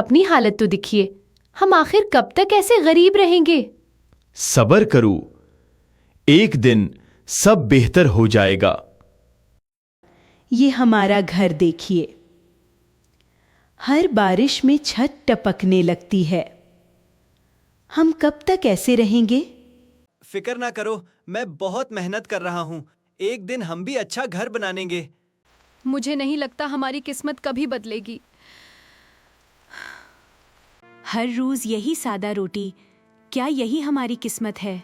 अपनी हालत तो दिखिए, हम आखिर कब तक ऐसे गरीब रहेंगे? सब्र करो, एक दिन सब बेहतर हो जाएगा। ये हमारा घर देखिए, हर बारिश में छत टपकने लगती है। हम कब तक ऐसे रहेंगे? फिक्र ना करो, मैं बहुत मेहनत कर रहा हूँ। एक दिन हम भी अच्छा घर बनाएंगे। मुझे नहीं लगता हमारी किस्मत कभी बदलेगी। हर रोज यही सादा रोटी, क्या यही हमारी किस्मत है?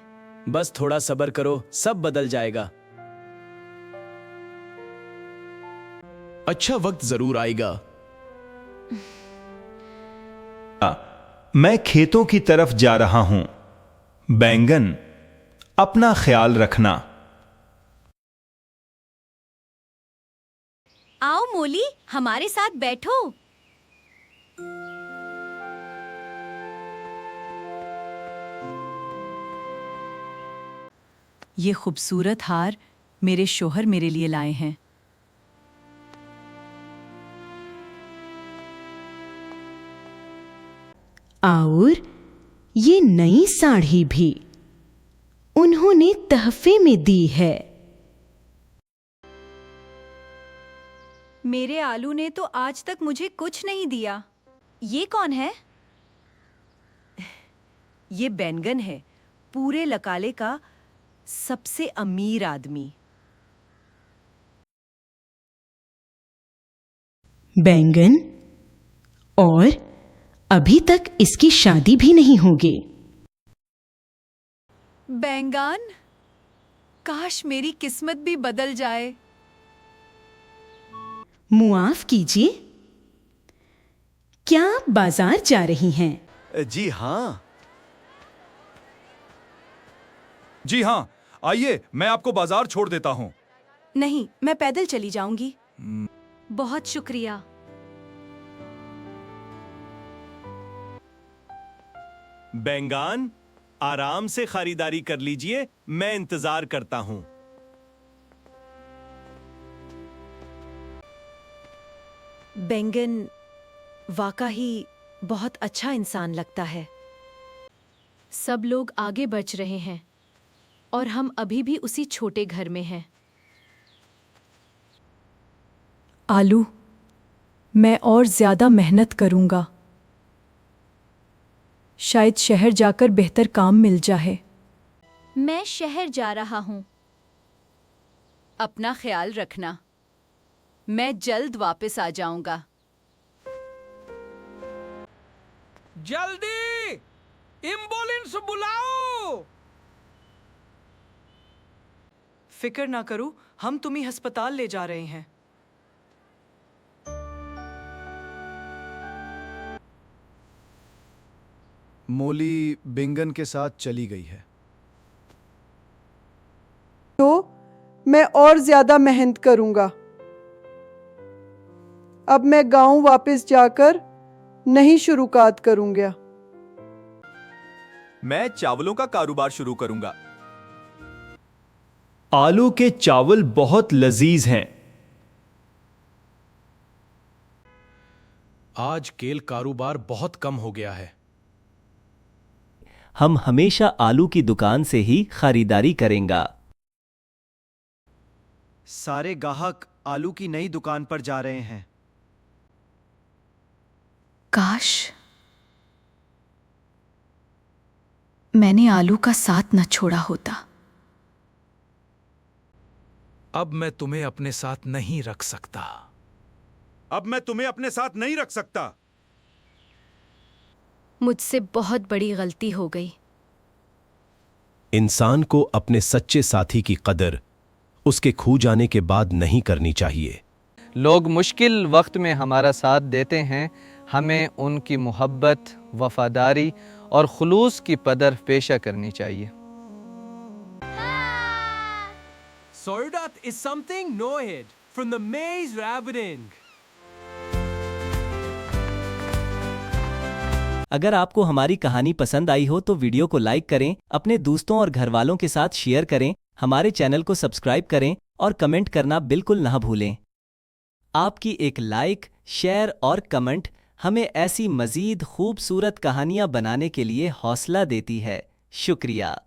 बस थोड़ा सब्र करो, सब बदल जाएगा। अच्छा वक्त जरूर आएगा। मैं खेतों की तरफ जा रहा हूं। बैंगन, अपना ख्याल रखना। आओ मोली, हमारे साथ बैठो। ये खूबसूरत हार मेरे शोहर मेरे लिए लाए हैं। और ये नई साड़ी भी उन्होंने तहफे में दी है। मेरे आलू ने तो आज तक मुझे कुछ नहीं दिया। ये कौन है? ये बैंगन है, पूरे लकाले का सबसे अमीर आदमी। बैंगन, और अभी तक इसकी शादी भी नहीं होगी। बैंगन, काश मेरी किस्मत भी बदल जाए। मुआफ कीजिए, क्या आप बाजार जा रही हैं? जी हाँ। जी हाँ, आइए मैं आपको बाजार छोड़ देता हूँ। नहीं, मैं पैदल चली जाऊंगी। बहुत शुक्रिया। बैंगन, आराम से खरीदारी कर लीजिए, मैं इंतजार करता हूँ। बैंगन वाकई बहुत अच्छा इंसान लगता है। सब लोग आगे बढ़ रहे हैं और हम अभी भी उसी छोटे घर में हैं। आलू, मैं और ज्यादा मेहनत करूंगा। शायद शहर जाकर बेहतर काम मिल जाए। मैं शहर जा रहा हूँ। अपना ख्याल रखना, मैं जल्द वापस आ जाऊंगा। जल्दी एम्बुलेंस बुलाओ। फिक्र ना करो, हम तुम्हें अस्पताल ले जा रहे हैं। मोली बैंगन के साथ चली गई है। तो मैं और ज्यादा मेहनत करूंगा। अब मैं गांव वापस जाकर नई शुरुआत करूंगा। मैं चावलों का कारोबार शुरू करूंगा। आलू के चावल बहुत लजीज हैं। आज केल कारोबार बहुत कम हो गया है। हम हमेशा आलू की दुकान से ही खरीदारी करेंगे। सारे ग्राहक आलू की नई दुकान पर जा रहे हैं। काश मैंने आलू का साथ न छोड़ा होता। अब मैं तुम्हें अपने साथ नहीं रख सकता। अब मैं तुम्हें अपने साथ नहीं रख सकता। मुझसे बहुत बड़ी गलती हो गई। इंसान को अपने सच्चे साथी की कदर उसके खो जाने के बाद नहीं करनी चाहिए। लोग मुश्किल वक्त में हमारा साथ देते हैं, हमें उनकी मोहब्बत, वफादारी और खुलूस की कदर पेशा करनी चाहिए। Soldat is something Noahid from the Maze Rabbiting. अगर आपको हमारी कहानी पसंद आई हो तो वीडियो को लाइक करें, अपने दोस्तों और घर वालों के साथ शेयर करें, हमारे चैनल को सब्सक्राइब करें और कमेंट करना बिल्कुल ना भूलें। आपकी एक लाइक, शेयर और कमेंट हमें ऐसी मज़ीद खूबसूरत कहानियाँ बनाने के लिए हौसला देती है। शुक्रिया।